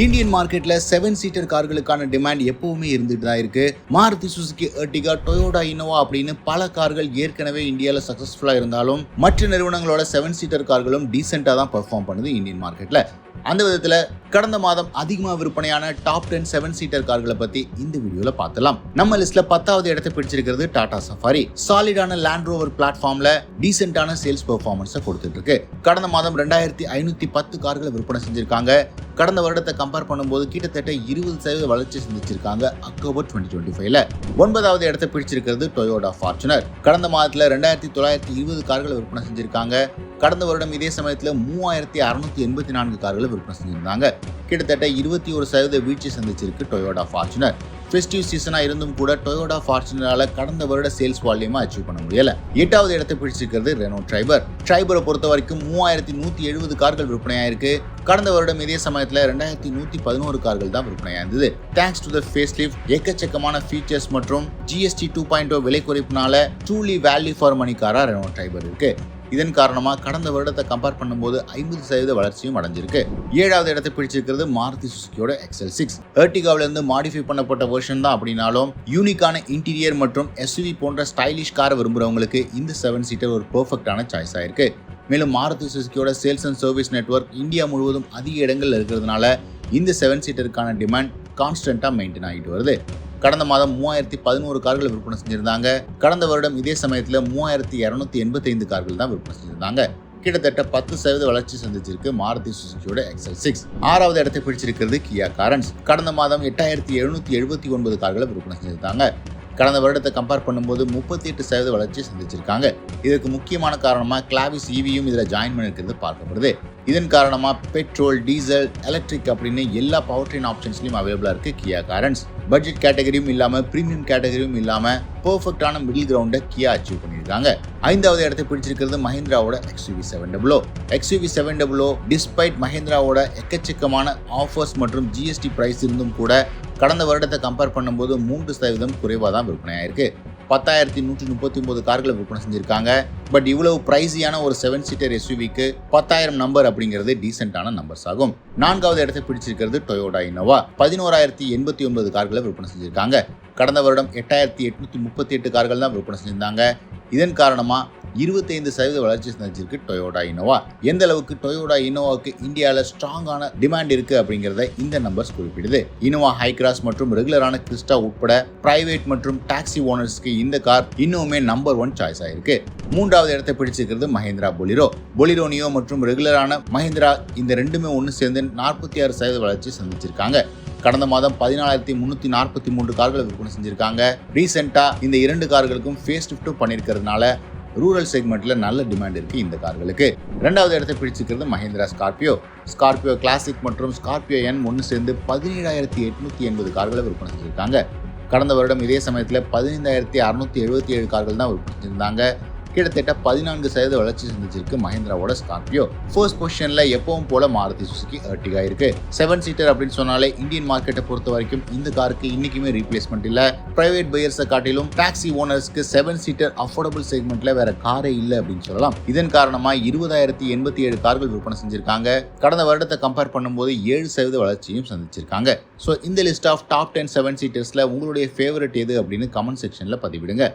Indian மார்க்கெட்ல 7 seater கார்களுக்கான demand எப்பவுமே இருந்துட்டு தான் இருக்கு. Maruti Suzuki Ertiga, Toyota Innova அப்படின்னு பல கார்கள் ஏற்கனவே இந்தியாவில் சக்சஸ்ஃபுல்லா இருந்தாலும் மற்ற நிறுவனங்களோட 7 சீட்டர் கார்களும் டீசெண்டா தான் பெர்ஃபார்ம் பண்ணுது இந்தியன் மார்க்கெட்ல. அந்த விதத்துல கடந்த மாதம் அதிகமா விற்பனையான டாப் 10 7 சீட்டர் கார்களை பத்தி இந்த வீடியோல பார்த்தலாம். நம்ம லிஸ்ட்ல 10வது இடத்தை பிடிச்சிருக்கிறது டாடா சஃபாரி. சாலிடான லேண்ட் ரோவர் பிளாட்ஃபார்ம்ல டீசென்டான சேல்ஸ் பெர்ஃபார்மன்ஸை கொடுத்துட்டு இருக்கு. கடந்த மாதம் 2510 கார்களை விற்பனை செஞ்சிருக்காங்க. கடந்த வருடத்தை கம்பேர் பண்ணும்போது கிட்டத்தட்ட 20% வளர்ச்சி செஞ்சிருக்காங்க. அக்டோபர் 2025ல 9வது இடத்தை பிடிச்சிருக்கிறது டொயோட்டா ஃபார்ச்சுனர். கடந்த மாதத்துல 2920 கார்களை விற்பனை செஞ்சிருக்காங்க. கடந்த வருடம் இதே சமயத்துல 3684 கார்களை விற்பனை செஞ்சிருந்தாங்க. கிட்டத்தட்ட 21% வீழ்ச்சி சந்திச்சிருக்கு டொயோட்டா ஃபார்ச்சுனர். ஃபெஸ்டிவ் சீசனா இருந்தும் கூட டொயோட்டா ஃபார்ச்சுனரால கடந்த வருட சேல்ஸ் வால்யூமை அச்சீவ் பண்ண முடியல. 8வது இடத்தை பிடிச்சிருக்கிறது ரெனோ ட்ரைபர். ட்ரைபரை பொறுத்த வரைக்கும் 3170 கார்கள் விற்பனையாயிருக்கு. கடந்த வருடம் இதே சமயத்துல 2111 கார்கள் தான் விற்பனையாயிருந்தது. Thanks to the face lift, எக்கச்சக்கமான ஃபீச்சர்ஸ் மற்றும் GST 2.0 விலை குறைப்பினால ட்ரூலி வேல்யூ ஃபார் மணி காரா ரெனோ ட்ரைபர் இருக்கு. இதன் காரணமா கடந்த வருடத்தை கம்பேர் பண்ணும்போது 50% வளர்ச்சியும் அடைஞ்சிருக்கு. 7வது இடத்தை பிடிச்சிருக்கிறது மாருதி சுசுகியோட XL6. எர்டிகாவில இருந்து மாடிஃபை பண்ணப்பட்ட வெர்ஷன் தான் அப்படின்னாலும் யூனிக்கான இன்டீரியர் மற்றும் SUV போன்ற ஸ்டைலிஷ் காரை விரும்புறவங்களுக்கு இந்த 7 சீட்டர் ஒரு பெர்ஃபெக்டான சாய்ஸா இருக்கு. மேலும் மாருதி சுசுகியோட sales and service network India முழுவதும் அதிக இடங்கள்ல இருக்கிறதுனால இந்த 7 சீட்டருக்கான டிமாண்ட் கான்ஸ்டன்டா மெயின்டைன் ஆகிட்டு வருது. கடந்த மாதம் 3011 கார்கள் விற்பனை செஞ்சிருந்தாங்க. கடந்த வருடம் இதே சமயத்துல 3285 கார்கள் தான் விற்பனை செஞ்சிருந்தாங்க. கிட்டத்தட்ட 10% வளர்ச்சி சந்திச்சிருக்கு மாருதி சுசுகியோட XL6. 6வது இடத்தை பிடிச்சிருக்கிறது கியா காரன்ஸ். கடந்த மாதம் 8779 கார்களை விற்பனை செஞ்சிருந்தாங்க. கடந்த வருடத்தை கம்பேர் பண்ணும்போது 38% வளர்ச்சி சந்திச்சிருக்காங்க. இதற்கு முக்கியமான காரணமா கிளாவிஸ் EVயும் இதுல ஜாயின் பண்ணிருக்கிறது பார்க்கப்படுது. இதன் காரணமா பெட்ரோல், டீசல், எலக்ட்ரிக் அப்படின்னு எல்லா பவர் ட்ரெயின் ஆப்ஷன்ஸ்லயும் அவைலபிளா இருக்கு கியா காரன்ஸ். பட்ஜெட் கேட்டகரியும் இல்லாம பிரீமியம் கேட்டகரியும் இல்லாம பெர்ஃபெக்டான மிடில் கிரவுண்டை கியா அச்சீவ் பண்ணியிருக்காங்க. 5வது இடத்தை பிடிச்சிருக்கிறது மஹிந்திராவோட XUV700. XUV700 டிஸ்பைட் மஹிந்திராவோட எக்கச்சக்கமான ஆஃபர்ஸ் மற்றும் GST பிரைஸ் இருந்தும் கூட கடந்த வருடத்தை கம்பேர் பண்ணும்போது 3% குறைவாக தான் விற்பனையாயிருக்கு. 10,139 கார்களை விற்பனை செஞ்சிருக்காங்க. பட் இவ்வளவு பிரைஸியான ஒரு 7 சீட்டர் SUVக்கு 10,000 நம்பர் அப்படிங்கிறது டீசென்டான நம்பர்ஸ் ஆகும். 4வது இடத்தை பிடிச்சிருக்கிறது டொயோட்டா இன்னோவா. 11,089 கார்களை விற்பனை செஞ்சிருக்காங்க. கடந்த வருடம் 8,838 கார்கள் தான் விற்பனை செஞ்சிருந்தாங்க. இதன் காரணமா 25% வளர்ச்சி சந்திச்சிருக்கு டொயோட்டா இன்னோவா. எந்த அளவுக்கு டொயோட்டா இன்னோவாவுக்கு இந்தியாவில் ஸ்ட்ராங்கான டிமாண்ட் இருக்கு அப்படிங்கிறத இந்த நம்பர்ஸ் குறிப்பிடுது. இன்னோவா ஹைக்ராஸ் மற்றும் ரெகுலரான கிறிஸ்டா உட்பட பிரைவேட் மற்றும் டாக்ஸி ஓனர்ஸ்க்கு இந்த கார் இன்னுமே நம்பர் 1 சாய்ஸ் ஆயிருக்கு. 3வது இடத்தை பிடிச்சிருக்கிறது மஹிந்திரா பொலிரோ. பொலிரோ நியோ மற்றும் ரெகுலரான மஹிந்திரா இந்த ரெண்டுமே ஒன்று சேர்ந்து 46% வளர்ச்சி சந்திச்சிருக்காங்க. கடந்த மாதம் 14,343 கார்களை விற்பனை செஞ்சிருக்காங்க. ரீசெண்டா இந்த 2 கார்களுக்கும் ஃபேஸ் லிஃப்ட்டும் பண்ணியிருக்கிறதுனால ரூரல் செக்மெண்ட்ல நல்ல டிமாண்ட் இருக்கு இந்த கார்களுக்கு. 2வது இடத்தை பிடிச்சிருக்கிறது மஹிந்திரா ஸ்கார்பியோ. ஸ்கார்பியோ கிளாசிக் மற்றும் ஸ்கார்பியோ N ஒன்று சேர்ந்து 17,880 கார்களை விற்பனை செஞ்சிருக்காங்க. கடந்த வருடம் இதே சமயத்துல 15,677 கார்கள் தான் விற்பனை செஞ்சிருந்தாங்க. கிட்டத்தட்ட 14% வளர்ச்சி சந்திச்சிருக்கு மஹிந்திராவோட ஸ்கார்பியோ. ஃபர்ஸ்ட் பொசிஷன்ல எப்பவும் போல மாருதி சுசுகி எர்டிகா இருக்கு. 7 சீட்டர் அப்படின்னு சொன்னாலே இந்தியன் மார்க்கெட்டை பொறுத்த வரைக்கும் இந்த காருக்கு இன்னைக்குமே ரீப்ளேஸ்மெண்ட் இல்ல. பிரைவேட் பையர்ஸை காட்டிலும் டாக்ஸி ஓனர்ஸ்க்கு 7 சீட்டர் அஃபோர்டபுள் செக்மெண்ட்ல வேற காரே இல்ல அப்படின்னு சொல்லலாம். இதன் காரணமா 20,087 கார்கள் விற்பனை செஞ்சிருக்காங்க. கடந்த வருடத்தை கம்பேர் பண்ணும்போது 7% வளர்ச்சியும் சந்திச்சிருக்காங்க. ஸோ இந்த லிஸ்ட் ஆஃப் டாப் 10 7 சீட்டர்ஸ்ல உங்களுடைய ஃபேவரட் எது அப்படின்னு கமெண்ட் செக்ஷன்ல பதிவிடுங்க.